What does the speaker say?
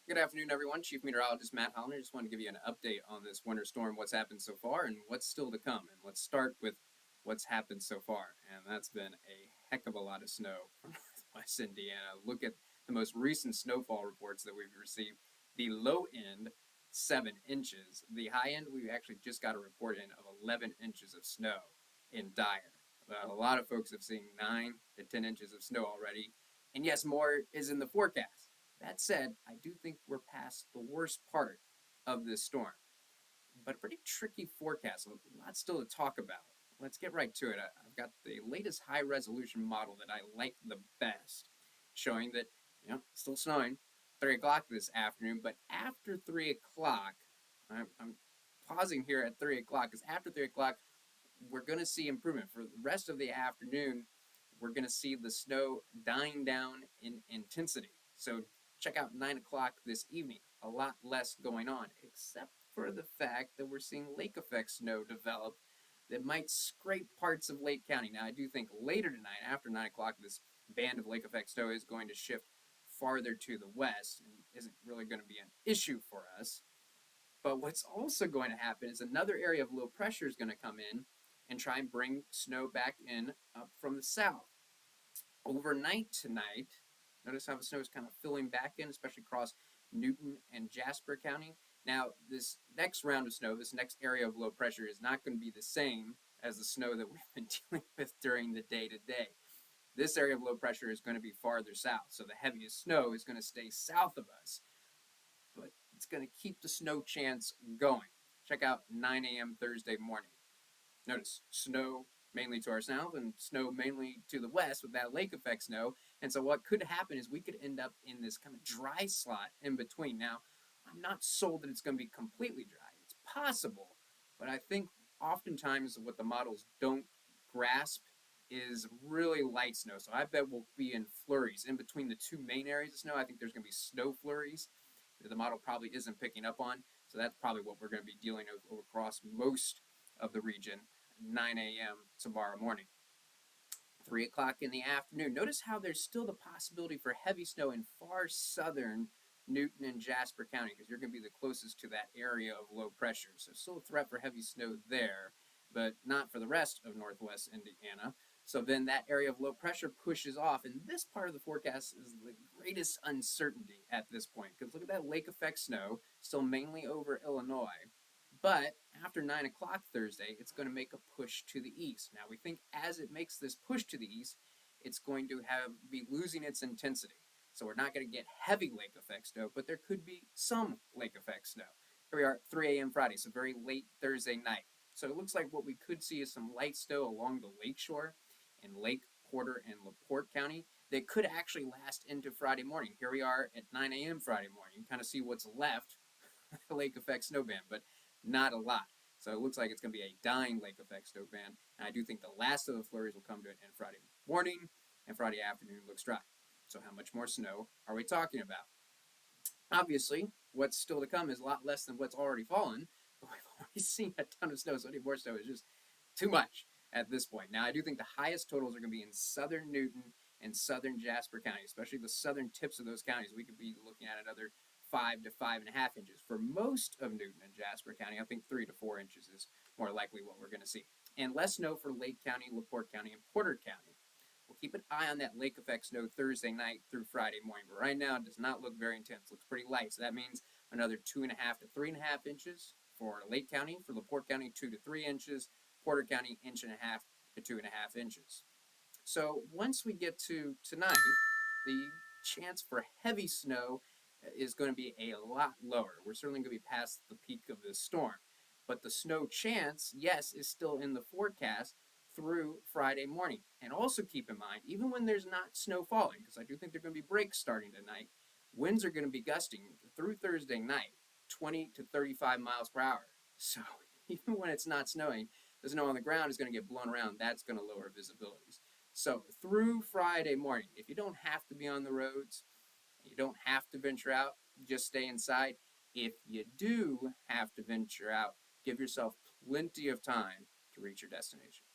Good afternoon, everyone. Chief Meteorologist Matt Holiner. Just want to give you an update on this winter storm, what's happened so far, and what's still to come. And let's start with what's happened so far. And that's been a heck of a lot of snow from northwest Indiana. Look at the most recent snowfall reports that we've received. The low end, 7 inches. The high end, we actually just got a report in of 11 inches of snow in Dyer. A lot of folks have seen 9 to 10 inches of snow already. And yes, more is in the forecast. That said, I do think we're past the worst part of this storm, but a pretty tricky forecast. A lot still to talk about. Let's get right to it. I've got the latest high-resolution model that I like the best, showing that, still snowing, 3 o'clock this afternoon, but after 3 o'clock, I'm pausing here at 3 o'clock, because after 3 o'clock, we're going to see improvement. For the rest of the afternoon, we're going to see the snow dying down in intensity. So check out 9 o'clock this evening. A lot less going on, except for the fact that we're seeing lake effect snow develop that might scrape parts of Lake County. Now, I do think later tonight, after 9 o'clock, this band of lake effect snow is going to shift farther to the west and isn't really going to be an issue for us. But what's also going to happen is another area of low pressure is going to come in and try and bring snow back in up from the south. Overnight tonight, notice how the snow is kind of filling back in, especially across Newton and Jasper County. Now, this next round of snow, this next area of low pressure is not going to be the same as the snow that we've been dealing with during the day-to-day. This area of low pressure is going to be farther south, so the heaviest snow is going to stay south of us, but it's going to keep the snow chance going. Check out 9 a.m. Thursday morning. Notice snow mainly to our south and snow mainly to the west with that lake effect snow. And so what could happen is we could end up in this kind of dry slot in between. Now, I'm not sold that it's going to be completely dry. It's possible, but I think oftentimes what the models don't grasp is really light snow. So I bet we'll be in flurries in between the two main areas of snow. I think there's going to be snow flurries that the model probably isn't picking up on. So that's probably what we're going to be dealing with across most of the region 9 a.m. tomorrow morning. 3 o'clock in the afternoon. Notice how there's still the possibility for heavy snow in far southern Newton and Jasper County, because you're going to be the closest to that area of low pressure. So still a threat for heavy snow there, but not for the rest of northwest Indiana. So then that area of low pressure pushes off, and this part of the forecast is the greatest uncertainty at this point, because look at that lake effect snow, still mainly over Illinois. But after 9 o'clock Thursday, it's going to make a push to the east. Now, we think as it makes this push to the east, it's going to be losing its intensity. So we're not going to get heavy lake effect snow, but there could be some lake effect snow. Here we are at 3 a.m. Friday, so very late Thursday night. So it looks like what we could see is some light snow along the lakeshore in Lake Porter and LaPorte County that could actually last into Friday morning. Here we are at 9 a.m. Friday morning. You can kind of see what's left of the lake effect snow band, but not a lot. So it looks like it's going to be a dying lake effect snow band, and I do think the last of the flurries will come to an end Friday morning, and Friday afternoon looks dry. So how much more snow are we talking about? Obviously, what's still to come is a lot less than what's already fallen, but we've already seen a ton of snow, so any more snow is just too much at this point. Now, I do think the highest totals are going to be in southern Newton and southern Jasper County, especially the southern tips of those counties. We could be looking at another 5 to 5.5 inches. For most of Newton and Jasper County, I think 3 to 4 inches is more likely what we're going to see. And less snow for Lake County, LaPorte County, and Porter County. We'll keep an eye on that lake effect snow Thursday night through Friday morning, but right now it does not look very intense. It looks pretty light, so that means another 2.5 to 3.5 inches for Lake County. For LaPorte County, 2 to 3 inches. Porter County, 1.5 to 2.5 inches. So once we get to tonight, the chance for heavy snow is going to be a lot lower. We're certainly going to be past the peak of this storm. But the snow chance, yes, is still in the forecast through Friday morning. And also keep in mind, even when there's not snow falling, because I do think there are going to be breaks starting tonight, winds are going to be gusting through Thursday night, 20 to 35 miles per hour. So even when it's not snowing, the snow on the ground is going to get blown around. That's going to lower visibilities. So through Friday morning, if you don't have to be on the roads, you don't have to venture out, just stay inside. If you do have to venture out, give yourself plenty of time to reach your destination.